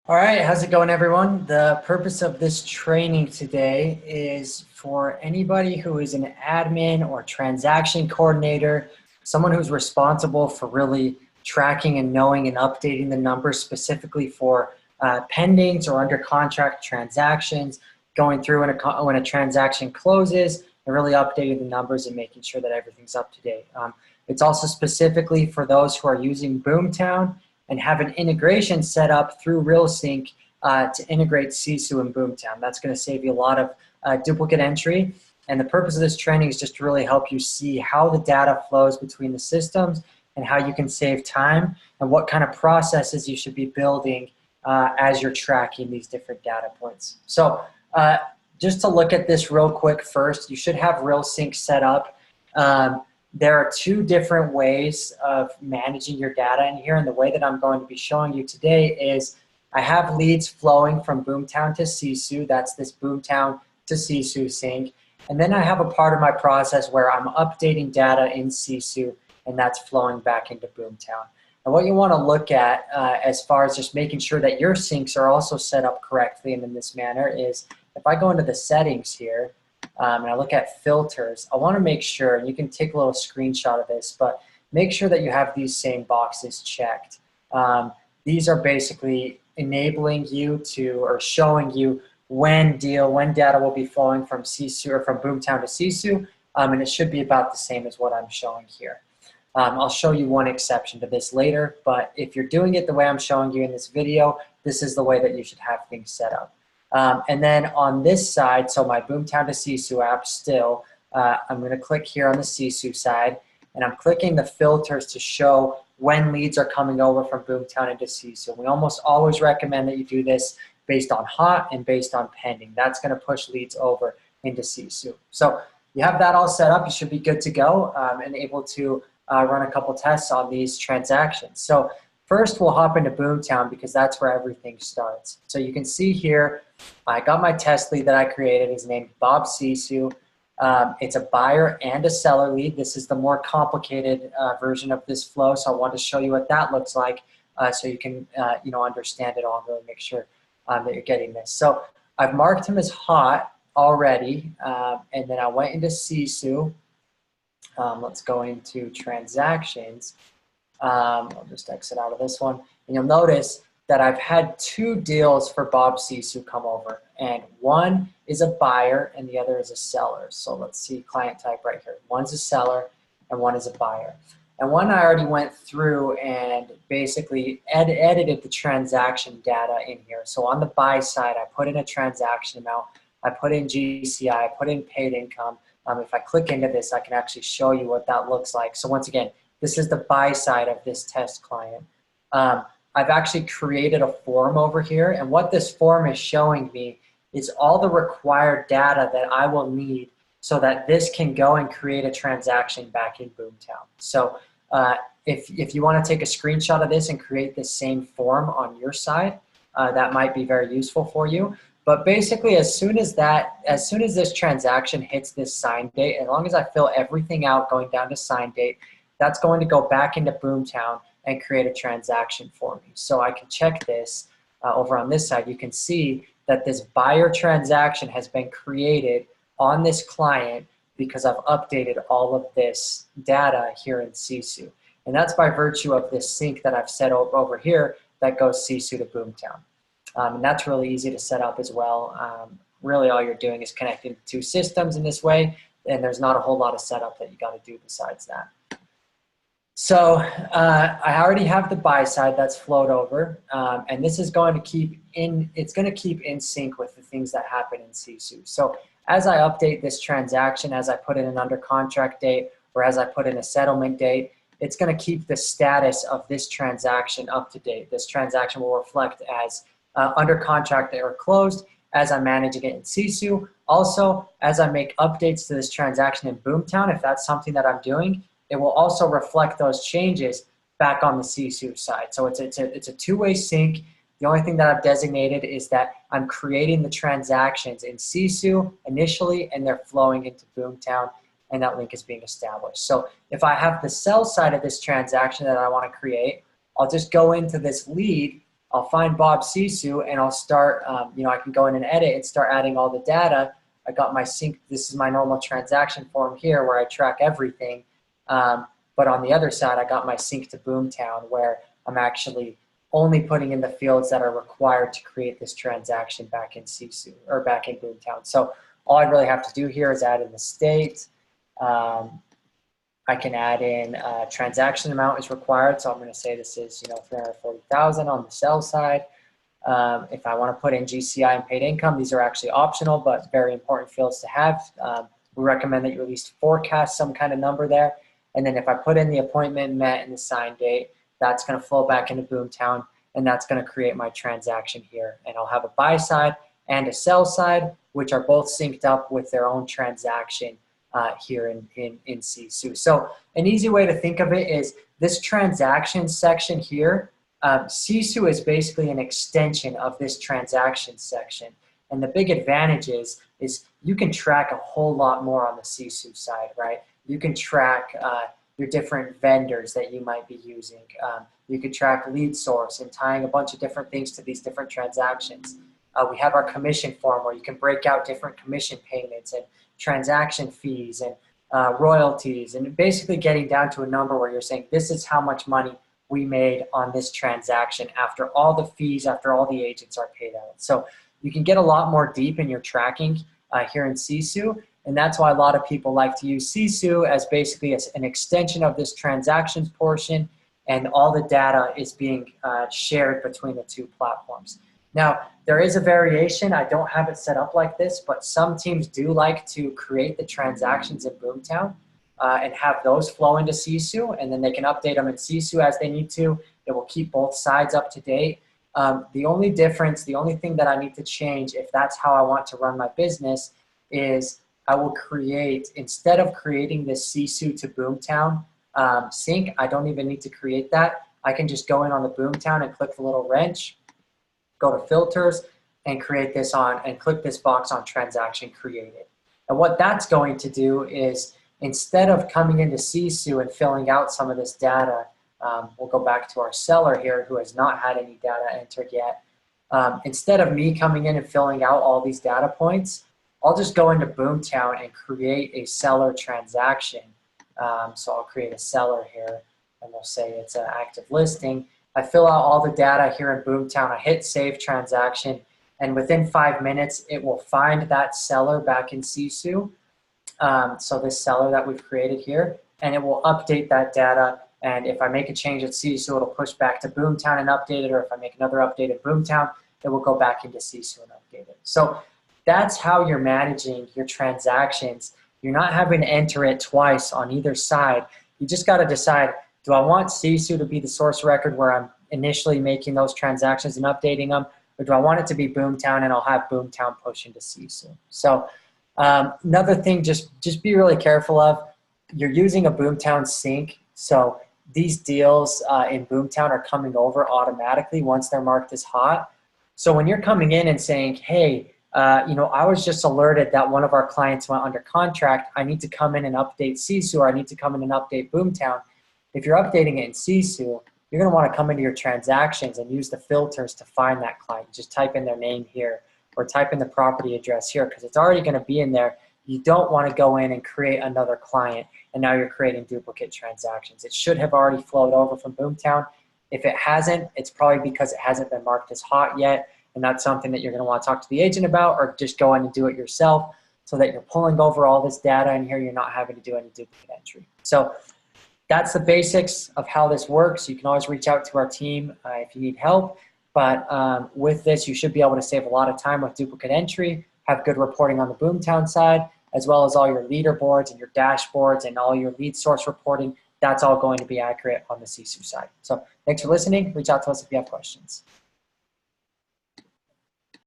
All right, how's it going, everyone? The purpose of this training today is for anybody who is an admin or transaction coordinator, someone who's responsible for really tracking and knowing and updating the numbers specifically for pendings or under contract transactions, going through when a transaction closes and really updating the numbers and making sure that everything's up to date. It's also specifically for those who are using Boomtown and have an integration set up through RealSync to integrate Sisu and Boomtown. That's going to save you a lot of duplicate entry. And the purpose of this training is just to really help you see how the data flows between the systems and how you can save time and what kind of processes you should be building as you're tracking these different data points. So just to look at this real quick first, you should have RealSync set up. There are two different ways of managing your data in here, and the way that I'm going to be showing you today is I have leads flowing from Boomtown to Sisu. That's this Boomtown to Sisu sync. And then I have a part of my process where I'm updating data in Sisu, and that's flowing back into Boomtown. And what you want to look at as far as just making sure that your syncs are also set up correctly and in this manner is if I go into the settings here, and I look at filters, I want to make sure, and you can take a little screenshot of this, but make sure that you have these same boxes checked. These are basically enabling you to, or showing you when data will be flowing from Sisu or from Boomtown to Sisu, and it should be about the same as what I'm showing here. I'll show you one exception to this later, but if you're doing it the way I'm showing you in this video, this is the way that you should have things set up. And then on this side, so my Boomtown to Sisu app still, I'm going to click here on the Sisu side, and I'm clicking the filters to show when leads are coming over from Boomtown into Sisu. We almost always recommend that you do this based on hot and based on pending. That's going to push leads over into Sisu. So you have that all set up. You should be good to go and able to run a couple tests on these transactions. So first, we'll hop into Boomtown because that's where everything starts. So you can see here, I got my test lead that I created. He's named Bob Sisu. It's a buyer and a seller lead. This is the more complicated version of this flow, so I want to show you what that looks like so you can understand it all and really make sure that you're getting this. So I've marked him as hot already, and then I went into Sisu. Let's go into transactions. I'll just exit out of this one. And you'll notice that I've had two deals for Bob Sisu come over. And one is a buyer and the other is a seller. So let's see client type right here. One's a seller and one is a buyer. And one I already went through and basically edited the transaction data in here. So on the buy side, I put in a transaction amount. I put in GCI, I put in paid income. If I click into this, I can actually show you what that looks like. So once again, this is the buy side of this test client. I've actually created a form over here, and what this form is showing me is all the required data that I will need so that this can go and create a transaction back in Boomtown. So if you want to take a screenshot of this and create this same form on your side, that might be very useful for you. But basically, as soon as this transaction hits this sign date, as long as I fill everything out going down to sign date, that's going to go back into Boomtown and create a transaction for me. So I can check this over on this side. You can see that this buyer transaction has been created on this client because I've updated all of this data here in Sisu. And that's by virtue of this sync that I've set up over here that goes Sisu to Boomtown. And that's really easy to set up as well. Really all you're doing is connecting two systems in this way, and there's not a whole lot of setup that you got to do besides that. So I already have the buy side that's flowed over, and this is going to keep in sync with the things that happen in Sisu. So as I update this transaction, as I put in an under contract date, or as I put in a settlement date, it's going to keep the status of this transaction up to date. This transaction will reflect as under contract or closed as I'm managing it in Sisu. Also, as I make updates to this transaction in Boomtown, if that's something that I'm doing, it will also reflect those changes back on the Sisu side. So it's a two-way sync. The only thing that I've designated is that I'm creating the transactions in Sisu initially, and they're flowing into Boomtown, and that link is being established. So if I have the sell side of this transaction that I want to create, I'll just go into this lead, I'll find Bob Sisu and I'll start, I can go in and edit and start adding all the data. I got my sync, this is my normal transaction form here where I track everything. But on the other side, I got my sync to Boomtown where I'm actually only putting in the fields that are required to create this transaction back in Sisu or back in Boomtown. So all I really have to do here is add in the state. I can add in transaction amount is required. So I'm going to say this is 340,000 on the sell side. If I want to put in GCI and paid income, these are actually optional, but very important fields to have. We recommend that you at least forecast some kind of number there. And then if I put in the appointment met and the sign date, that's going to flow back into Boomtown, and that's going to create my transaction here. And I'll have a buy side and a sell side, which are both synced up with their own transaction here in Sisu. So an easy way to think of it is this transaction section here. Sisu is basically an extension of this transaction section. And the big advantage is you can track a whole lot more on the Sisu side, right? You can track your different vendors that you might be using. You could track lead source and tying a bunch of different things to these different transactions. We have our commission form where you can break out different commission payments and transaction fees and royalties, and basically getting down to a number where you're saying this is how much money we made on this transaction after all the fees, after all the agents are paid out. So you can get a lot more deep in your tracking here in Sisu, and that's why a lot of people like to use Sisu as basically an extension of this transactions portion, and all the data is being shared between the two platforms. Now, there is a variation. I don't have it set up like this, but some teams do like to create the transactions in Boomtown and have those flow into Sisu, and then they can update them in Sisu as they need to. It will keep both sides up to date. The only difference, the only thing that I need to change if that's how I want to run my business is I will create, instead of creating this Sisu to Boomtown sync, I don't even need to create that. I can just go in on the Boomtown and click the little wrench, go to filters, and create this on, and click this box on transaction created. And what that's going to do is, instead of coming into Sisu and filling out some of this data, we'll go back to our seller here who has not had any data entered yet. Instead of me coming in and filling out all these data points, I'll just go into Boomtown and create a seller transaction. So I'll create a seller here, and we'll say it's an active listing. I fill out all the data here in Boomtown. I hit save transaction, and within 5 minutes, it will find that seller back in Sisu. So this seller that we've created here, and it will update that data. And if I make a change at Sisu, it'll push back to Boomtown and update it. Or if I make another update at Boomtown, it will go back into Sisu and update it. So that's how you're managing your transactions. You're not having to enter it twice on either side. You just got to decide, do I want Sisu to be the source record where I'm initially making those transactions and updating them? Or do I want it to be Boomtown and I'll have Boomtown push into Sisu? So another thing, just be really careful of, you're using a Boomtown sync. So these deals in Boomtown are coming over automatically once they're marked as hot. So when you're coming in and saying, hey, I was just alerted that one of our clients went under contract. I need to come in and update Sisu, or I need to come in and update Boomtown. If you're updating it in Sisu, you're going to want to come into your transactions and use the filters to find that client. Just type in their name here, or type in the property address here, because it's already going to be in there. You don't want to go in and create another client, and now you're creating duplicate transactions. It should have already flowed over from Boomtown. If it hasn't, it's probably because it hasn't been marked as hot yet, and that's something that you're going to want to talk to the agent about, or just go in and do it yourself so that you're pulling over all this data in here. You're not having to do any duplicate entry. So that's the basics of how this works. You can always reach out to our team if you need help. But with this, you should be able to save a lot of time with duplicate entry, have good reporting on the Boomtown side, as well as all your leaderboards and your dashboards and all your lead source reporting. That's all going to be accurate on the Sisu side. So thanks for listening. Reach out to us if you have questions.